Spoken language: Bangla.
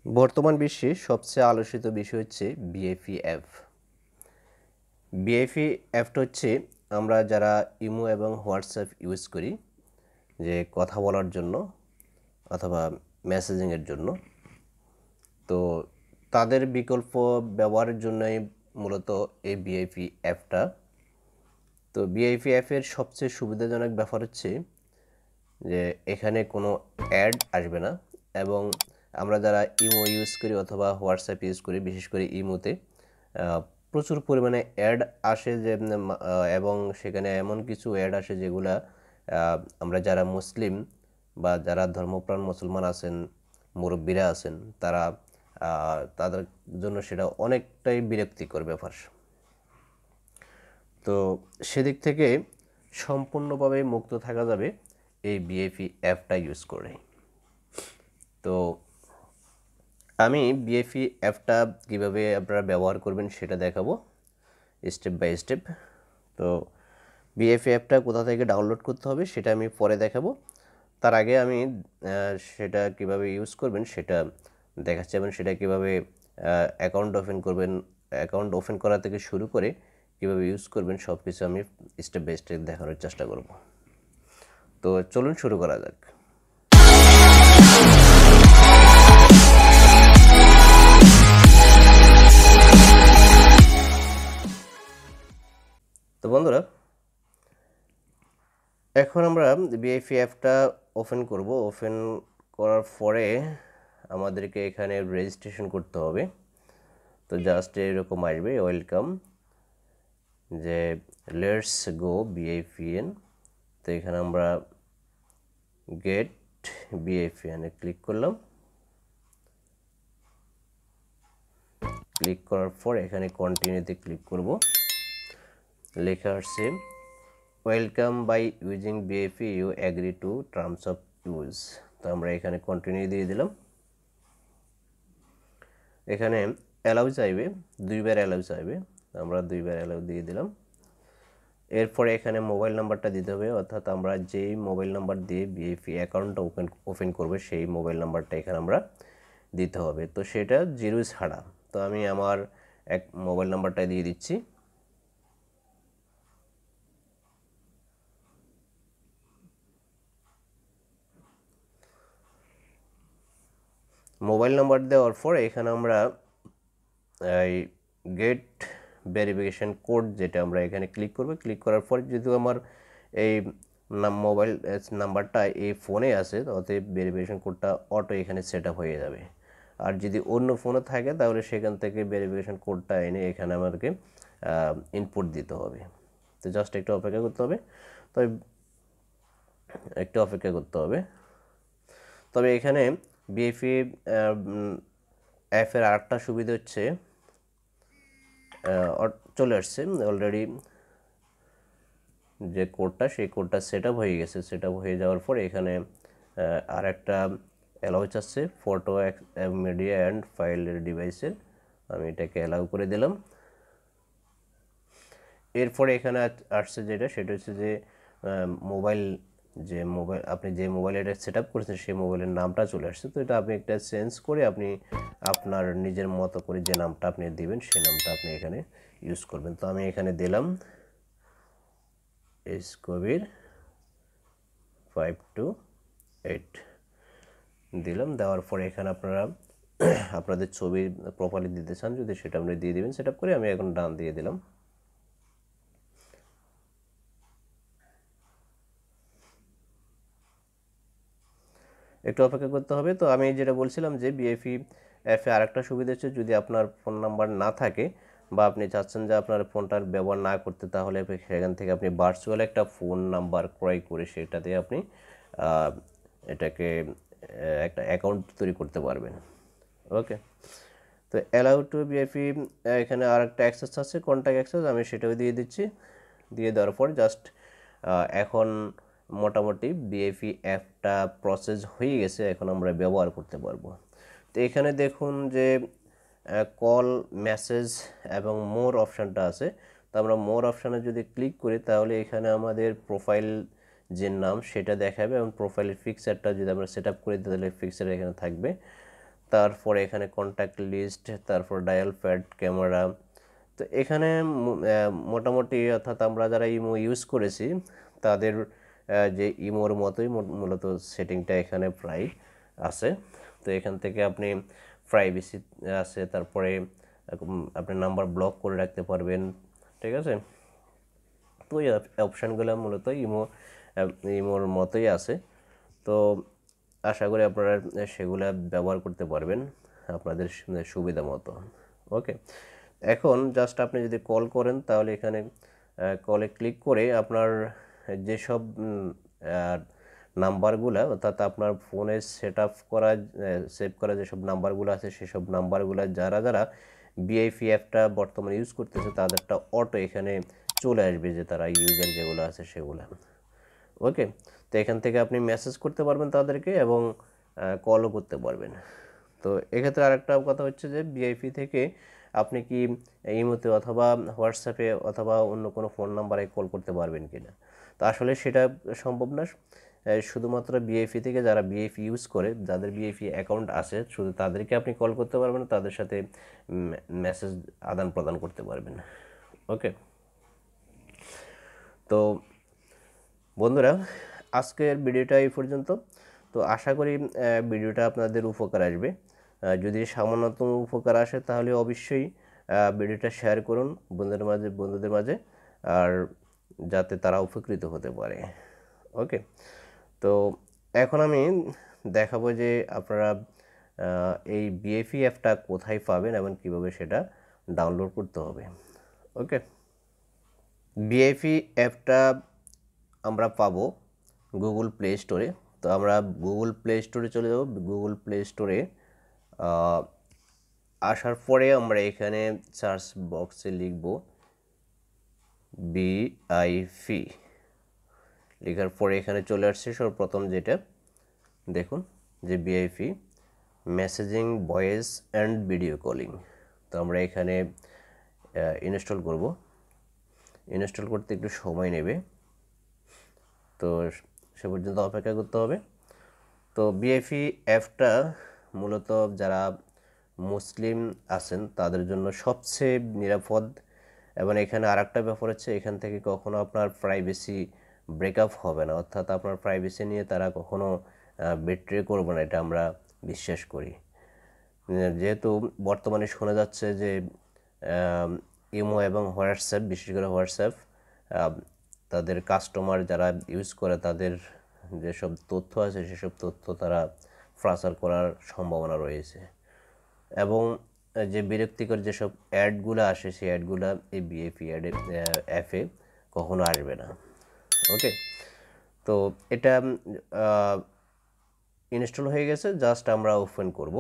বর্তমান বিশ্বে সবচেয়ে আলোচিত বিষয় হচ্ছে বিএফি অ্যাপ। বিএফি অ্যাপটা হচ্ছে আমরা যারা ইমো এবং হোয়াটসঅ্যাপ ইউজ করি যে কথা বলার জন্য অথবা মেসেজিংয়ের জন্য, তো তাদের বিকল্প ব্যবহারের জন্যই মূলত এই বিএফি অ্যাপটা। তো বিএফি অ্যাপের সবচেয়ে সুবিধাজনক ব্যাপার হচ্ছে যে এখানে কোনো অ্যাড আসবে না, এবং আমরা যারা ইমো ইউজ করি অথবা হোয়াটসঅ্যাপ ইউজ করি, বিশেষ করে ইমোতে প্রচুর পরিমাণে অ্যাড আসে যে এবং সেখানে এমন কিছু অ্যাড আসে যেগুলা আমরা যারা মুসলিম বা যারা ধর্মপ্রাণ মুসলমান আছেন, মুরব্বীরা আছেন, তারা তাদের জন্য সেটা অনেকটাই বিরক্তিকর ব্যাপার। তো সেদিক থেকে সম্পূর্ণভাবে মুক্ত থাকা যাবে এই বিএফি অ্যাপটা ইউজ করে। তো আমি বিএফি অ্যাপটা কীভাবে আপনারা ব্যবহার করবেন সেটা দেখাবো স্টেপ বাই স্টেপ। তো বিএফি অ্যাপটা কোথা থেকে ডাউনলোড করতে হবে সেটা আমি পরে দেখাবো। তার আগে আমি সেটা কিভাবে ইউজ করবেন সেটা দেখাচ্ছি, এবং সেটা কীভাবে অ্যাকাউন্ট ওপেন করবেন, অ্যাকাউন্ট ওপেন করা থেকে শুরু করে কীভাবে ইউজ করবেন সব কিছু আমি স্টেপ বাই স্টেপ দেখানোর চেষ্টা করব। তো চলুন শুরু করা যাক। তো বন্ধুরা, এখন আমরা বিএফি অ্যাপটা ওপেন করব। ওপেন করার পরে আমাদেরকে এখানে রেজিস্ট্রেশন করতে হবে। তো জাস্ট এরকম আসবে ওয়েলকাম, যে লেটস গো বিএফিএন। তো এখানে আমরা গেট বিএফিএনে ক্লিক করলাম। ক্লিক করার পর এখানে কন্টিনিউতে ক্লিক করব। লেখা আসছে ওয়েলকাম বাই ইউজিং বিএফি, you agree to terms of use. তো আমরা এখানে কন্টিনিউ দিয়ে দিলাম। এখানে অ্যালাউ চাইবে, দুইবার অ্যালাউ চাইবে, আমরা দুইবার অ্যালাউ দিয়ে দিলাম। এরপরে এখানে মোবাইল নাম্বারটা দিতে হবে, অর্থাৎ আমরা যেই মোবাইল নাম্বার দিয়ে বিএফি অ্যাকাউন্টটা ওপেন করবে সেই মোবাইল নাম্বারটা এখানে আমরা দিতে হবে। তো সেটা জিরো ছাড়া। তো আমি আমার এক মোবাইল নাম্বারটা দিয়ে দিচ্ছি। মোবাইল নাম্বার দেওয়ার পর এখানে আমরা এই গেট ভেরিফিকেশন কোড, যেটা আমরা এখানে ক্লিক করব। ক্লিক করার পর যেহেতু আমার এই মোবাইল নাম্বারটা এই ফোনে আছে, অতএব ভেরিফিকেশন কোডটা অটো এখানে সেট আপ হয়ে যাবে। আর যদি অন্য ফোনে থাকে তাহলে সেখান থেকে ভেরিফিকেশন কোডটা এনে এখানে আমাদেরকে ইনপুট দিতে হবে। তো জাস্ট একটু অপেক্ষা করতে হবে। তবে তবে এখানে বিএফি অ্যাপের আরেকটা সুবিধা হচ্ছে চলে আসছে অলরেডি যে কোডটা, সেই কোডটা সেট আপ হয়ে গেছে। সেট আপ হয়ে যাওয়ার পর এখানে আর একটা অ্যালাউ চাচ্ছে, ফটো মিডিয়া অ্যান্ড ফাইলের ডিভাইসের। আমি এটাকে অ্যালাউ করে দিলাম। এরপরে এখানে আসছে যেটা, সেটা হচ্ছে যে মোবাইল আপনি যে মোবাইল এটা সেট আপ করেছেন সেই মোবাইলের নামটা চলে আসছে। তো এটা আপনি একটা চেঞ্জ করে আপনি আপনার নিজের মতো করে যে নামটা আপনি দিবেন সেই নামটা আপনি এখানে ইউজ করবেন। তো আমি এখানে দিলাম এস কবির 528 দিলাম। দেওয়ার পরে এখানে আপনারা আপনাদের ছবি প্রোফাইলে দিতে চান যদি সেটা আপনি দিয়ে দিবেন সেট আপ করে। আমি এখন ডান দিয়ে দিলাম। একটু অপেক্ষা করতে হবে। তো আমি যেটা বলছিলাম যে বিএফি অ্যাপে আরেকটা সুবিধা হচ্ছে, যদি আপনার ফোন নাম্বার না থাকে বা আপনি চাচ্ছেন যে আপনার ফোনটার ব্যবহার না করতে, তাহলে সেখান থেকে আপনি ভার্চুয়াল একটা ফোন নাম্বার ক্রয় করে সেটাতে আপনি এটাকে একটা অ্যাকাউন্ট তৈরি করতে পারবেন। ওকে। তো অ্যালাউ টু বিএফি এখানে আরেকটা অ্যাক্সেস আছে, কন্ট্যাক্ট অ্যাক্সেস, আমি সেটাও দিয়ে দিচ্ছি। দিয়ে দেওয়ার পর জাস্ট এখন মোটামুটি বিএফি অ্যাপটা প্রসেস হয়ে গেছে, এখন আমরা ব্যবহার করতে পারবো। তো এখানে দেখুন যে কল, মেসেজ এবং মোর অপশানটা আছে। তো আমরা মোর অপশানে যদি ক্লিক করি তাহলে এখানে আমাদের প্রোফাইল যে নাম সেটা দেখাবে, এবং প্রোফাইলের পিকচারটা যদি আমরা সেট আপ করি তাহলে পিকচার এখানে থাকবে। তারপরে এখানে কন্ট্যাক্ট লিস্ট, তারপর ডায়াল প্যাড, ক্যামেরা। তো এখানে মোটামুটি অর্থাৎ আমরা যারা ইমো ইউজ করেছি তাদের যে ইমোর মতোই মূলত সেটিংটা এখানে প্রায় আছে। তো এখান থেকে আপনি প্রাইভেসি আছে, তারপরে আপনি নাম্বার ব্লক করে রাখতে পারবেন, ঠিক আছে। তো এই অপশানগুলো মূলত ইমোর মতোই আছে। তো আশা করি আপনারা সেগুলো ব্যবহার করতে পারবেন আপনাদের সুবিধা মতো। ওকে, এখন জাস্ট আপনি যদি কল করেন তাহলে এখানে কলে ক্লিক করে আপনার যেসব নাম্বারগুলো অর্থাৎ আপনার ফোনে সেভ করা যেসব নাম্বারগুলো আছে সেসব নাম্বারগুলো যারা যারা বিআইপি অ্যাপটা বর্তমানে ইউজ করতেছে তাদেরটা অটো এখানে চলে আসবে, যে তারা ইউজার যেগুলো আছে সেগুলো। ওকে, তো এখান থেকে আপনি মেসেজ করতে পারবেন তাদেরকে এবং কলও করতে পারবেন। তো এক্ষেত্রে আরেকটা কথা হচ্ছে যে বিআইপি থেকে আপনি কি ইমোতে অথবা হোয়াটসঅ্যাপে অথবা অন্য কোনো ফোন নাম্বারে কল করতে পারবেন কি না। তো আসলে সেটা সম্ভব না। শুধুমাত্র বিআইপি থেকে যারা বিআইপি ইউজ করে, যাদের বিআইপি অ্যাকাউন্ট আছে, শুধু তাদেরকে আপনি কল করতে পারবেন, তাদের সাথে মেসেজ আদান প্রদান করতে পারবেন। ওকে, তো বন্ধুরা আজকের ভিডিওটা এই পর্যন্ত। তো আশা করি ভিডিওটা আপনাদের উপকার আসবে। যদি সামান্যতম উপকার আসে তাহলে অবশ্যই ভিডিওটা শেয়ার করুন বন্ধুদের মাঝে, আর যাতে তারা উপকৃত হতে পারে। ওকে, তো এখন আমি দেখাবো যে আপনারা এই বিএফি অ্যাপটা কোথায় পাবেন এবং কিভাবে সেটা ডাউনলোড করতে হবে। ওকে, বিএফি অ্যাপটা আমরা পাবো গুগল প্লে স্টোরে। তো আমরা গুগল প্লে স্টোরে চলে যাব। গুগল প্লে স্টোরে আসার পরে আমরা এখানে সার্চ বক্সে লিখব বিআইপি। লেখার পরে এখানে চলে আসছে সর্বপ্রথম যেটা দেখুন যে VIP messaging, voice and video calling. তো আমরা এখানে ইনস্টল করব। ইনস্টল করতে একটু সময় নেবে, তো সে পর্যন্ত অপেক্ষা করতে হবে। তো বিআইপি অ্যাপটা মূলত যারা মুসলিম আছেন তাদের জন্য সবচেয়ে নিরাপদ, এবং এখানে আরেকটা ব্যাপার হচ্ছে এখান থেকে কখনো আপনার প্রাইভেসি ব্রেকআপ হবে না, অর্থাৎ আপনার প্রাইভেসি নিয়ে তারা কখনো বিট্রে করবে না, এটা আমরা বিশ্বাস করি। যেহেতু বর্তমানে শোনা যাচ্ছে যে ইমো এবং হোয়াটসঅ্যাপ, বিশেষ করে হোয়াটসঅ্যাপ, তাদের কাস্টমার যারা ইউজ করে তাদের যেসব তথ্য আছে সেসব তথ্য তারা প্রচার করার সম্ভাবনা রয়েছে, এবং যে বিরক্তিকর যেসব অ্যাডগুলো আসে সেই অ্যাডগুলো এই বিএফি অ্যাপে কখনো আসবে না। ওকে, তো এটা ইনস্টল হয়ে গেছে, জাস্ট আমরা ওপেন করব।